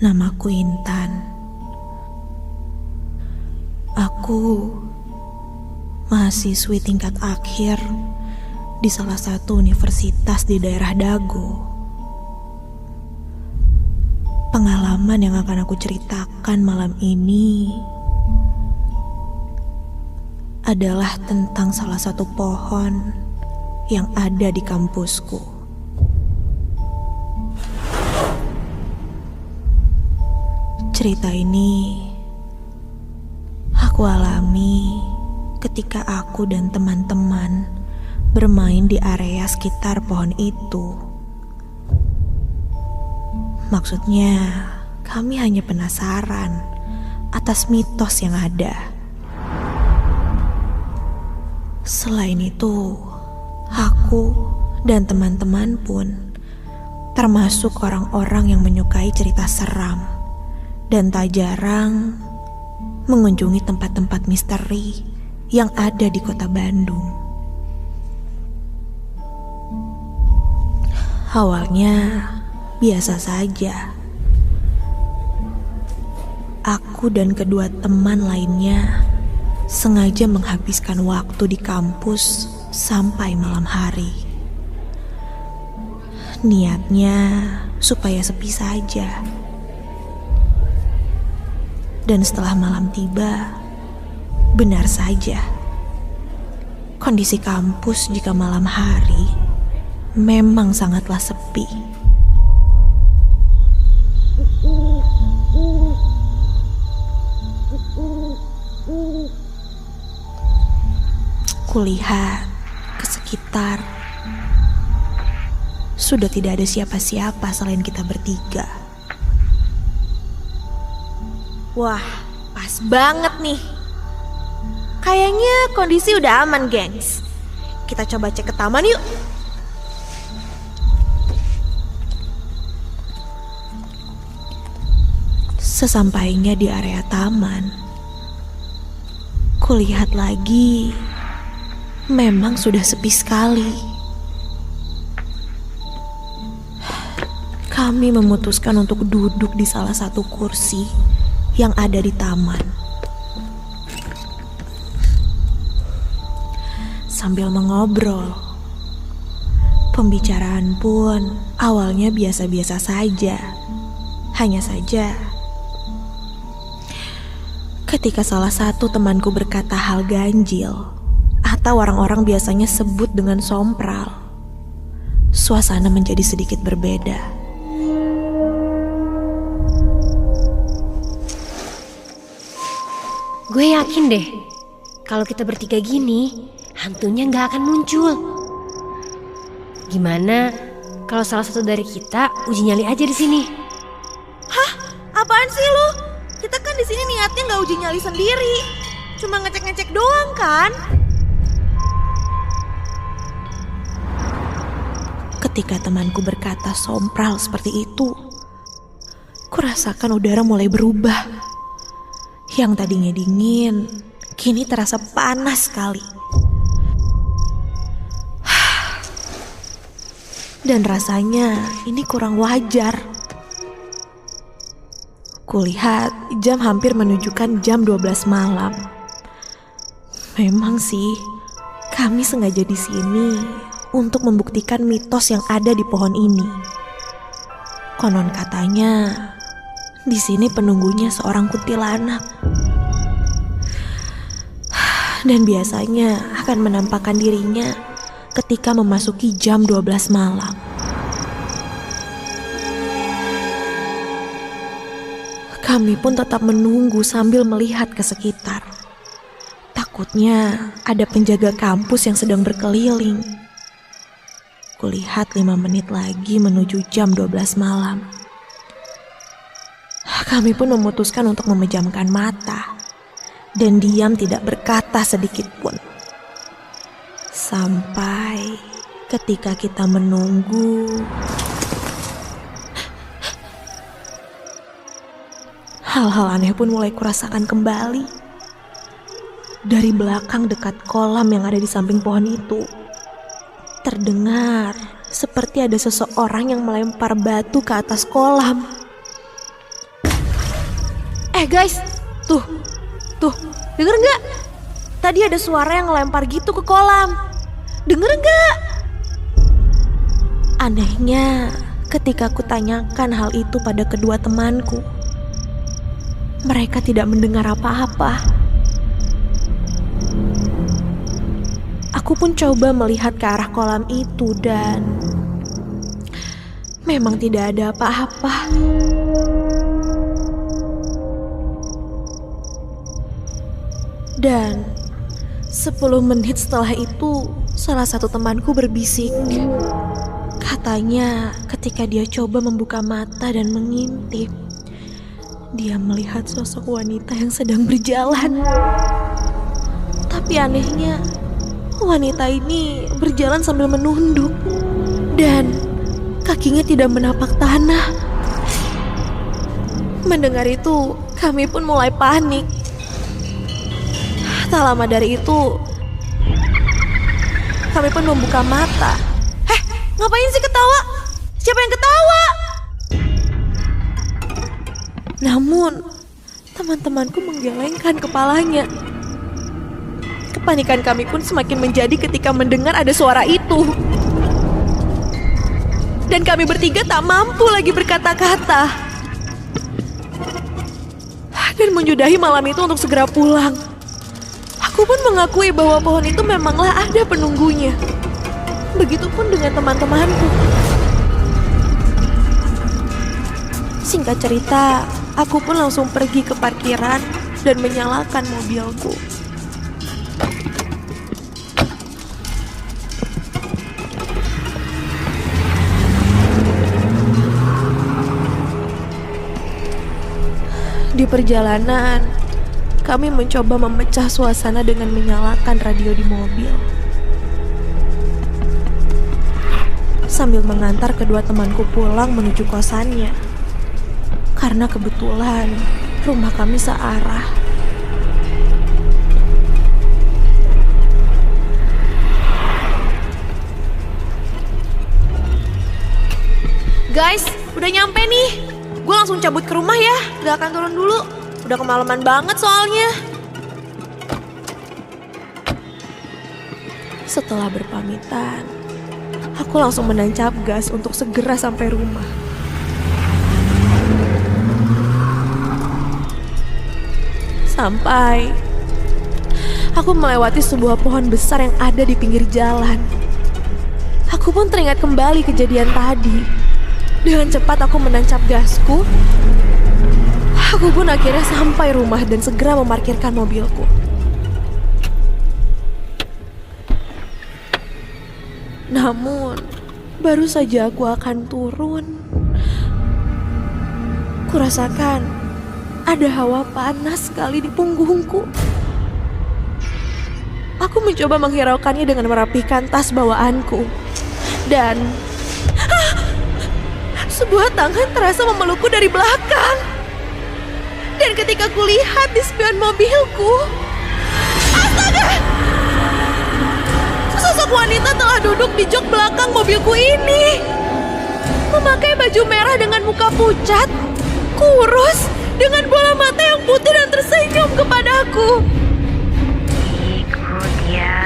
Namaku Intan. Aku mahasiswi tingkat akhir di salah satu universitas di daerah Dago. Pengalaman yang akan aku ceritakan malam ini adalah tentang salah satu pohon yang ada di kampusku. Cerita ini aku alami ketika aku dan teman-teman bermain di area sekitar pohon itu. Maksudnya, kami hanya penasaran atas mitos yang ada. Selain itu, aku dan teman-teman pun termasuk orang-orang yang menyukai cerita seram dan tak jarang mengunjungi tempat-tempat misteri yang ada di kota Bandung. Awalnya biasa saja. Aku dan kedua teman lainnya sengaja menghabiskan waktu di kampus sampai malam hari. Niatnya supaya sepi saja. Dan setelah malam tiba, benar saja. Kondisi kampus jika malam hari memang sangatlah sepi. Kulihat ke sekitar, sudah tidak ada siapa-siapa selain kita bertiga. Wah, pas banget nih. Kayaknya kondisi udah aman, gengs. Kita coba cek ke taman yuk. Sesampainya di area taman, kulihat lagi, memang sudah sepi sekali. Kami memutuskan untuk duduk di salah satu kursi yang ada di taman. Sambil mengobrol, pembicaraan pun awalnya biasa-biasa saja. Hanya saja, ketika salah satu temanku berkata hal ganjil atau orang-orang biasanya sebut dengan sompral, suasana menjadi sedikit berbeda. Gue yakin deh, kalau kita bertiga gini, hantunya nggak akan muncul. Gimana kalau salah satu dari kita uji nyali aja di sini? Hah? Apaan sih lu? Kita kan di sini niatnya nggak uji nyali sendiri, cuma ngecek-ngecek doang kan? Ketika temanku berkata sompral seperti itu, kurasakan udara mulai berubah. Yang tadinya dingin, kini terasa panas sekali. Dan rasanya ini kurang wajar. Kulihat jam hampir menunjukkan jam 12 malam. Memang sih, kami sengaja di sini untuk membuktikan mitos yang ada di pohon ini. Konon katanya, di sini penunggunya seorang kuntilanak. Dan biasanya akan menampakkan dirinya ketika memasuki jam 12 malam. Kami pun tetap menunggu sambil melihat ke sekitar. Takutnya ada penjaga kampus yang sedang berkeliling. Kulihat 5 menit lagi menuju jam 12 malam. Kami pun memutuskan untuk memejamkan mata dan diam tidak berkata sedikit pun. Sampai ketika kita menunggu, hal-hal aneh pun mulai kurasakan kembali. Dari belakang dekat kolam yang ada di samping pohon itu, terdengar seperti ada seseorang yang melempar batu ke atas kolam. Guys, tuh, denger nggak? Tadi ada suara yang ngelempar gitu ke kolam. Denger nggak? Anehnya, ketika aku tanyakan hal itu pada kedua temanku, mereka tidak mendengar apa-apa. Aku pun coba melihat ke arah kolam itu dan memang tidak ada apa-apa. Dan 10 menit setelah itu, salah satu temanku berbisik. Katanya ketika dia coba membuka mata dan mengintip, dia melihat sosok wanita yang sedang berjalan. Tapi anehnya, wanita ini berjalan sambil menunduk dan kakinya tidak menapak tanah. Mendengar itu, kami pun mulai panik. Tak lama dari itu, kami pun membuka mata. Ngapain sih ketawa? Siapa yang ketawa? Namun, teman-temanku menggelengkan kepalanya. Kepanikan kami pun semakin menjadi ketika mendengar ada suara itu. Dan kami bertiga tak mampu lagi berkata-kata. Dan menyudahi malam itu untuk segera pulang. Aku pun mengakui bahwa pohon itu memanglah ada penunggunya. Begitupun dengan teman-temanku. Singkat cerita, aku pun langsung pergi ke parkiran dan menyalakan mobilku. Di perjalanan, kami mencoba memecah suasana dengan menyalakan radio di mobil. Sambil mengantar kedua temanku pulang menuju kosannya. Karena kebetulan rumah kami searah. Guys, udah nyampe nih. Gue langsung cabut ke rumah ya. Gak akan turun dulu. Udah kemalaman banget soalnya. Setelah berpamitan, aku langsung menancap gas untuk segera sampai rumah. Sampai aku melewati sebuah pohon besar yang ada di pinggir jalan. Aku pun teringat kembali kejadian tadi. Dengan cepat aku menancap gasku. Aku pun akhirnya sampai rumah dan segera memarkirkan mobilku. Namun, baru saja aku akan turun, kurasakan ada hawa panas sekali di punggungku. Aku mencoba menghiraukannya dengan merapikan tas bawaanku. Dan sebuah tangan terasa memelukku dari belakang. Dan ketika kulihat di spion mobilku, astaga! Sosok wanita telah duduk di jok belakang mobilku ini. Memakai baju merah dengan muka pucat, kurus, dengan bola mata yang putih dan tersenyum kepadaku. Ikut ya.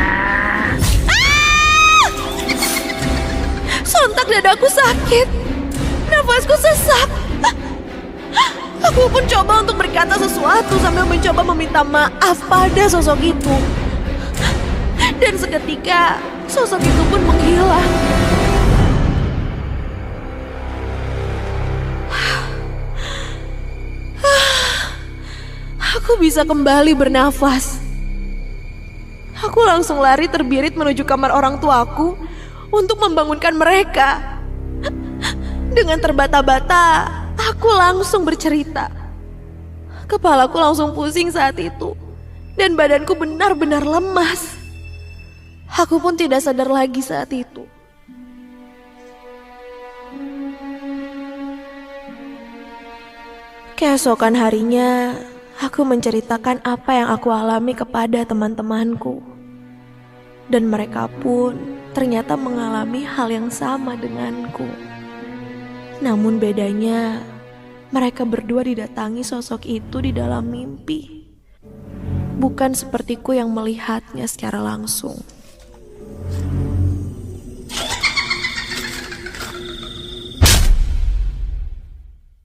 Sontak dadaku sakit. Nafasku sesak. Aku pun coba untuk berkata sesuatu sambil mencoba meminta maaf pada sosok itu. Dan seketika sosok itu pun menghilang. Aku bisa kembali bernafas. Aku langsung lari terbirit menuju kamar orang tuaku untuk membangunkan mereka. Dengan terbata-bata, aku langsung bercerita. Kepalaku langsung pusing saat itu, dan badanku benar-benar lemas. Aku pun tidak sadar lagi saat itu. Keesokan harinya, aku menceritakan apa yang aku alami kepada teman-temanku. Dan mereka pun ternyata mengalami hal yang sama denganku. Namun bedanya, mereka berdua didatangi sosok itu di dalam mimpi. Bukan sepertiku yang melihatnya secara langsung.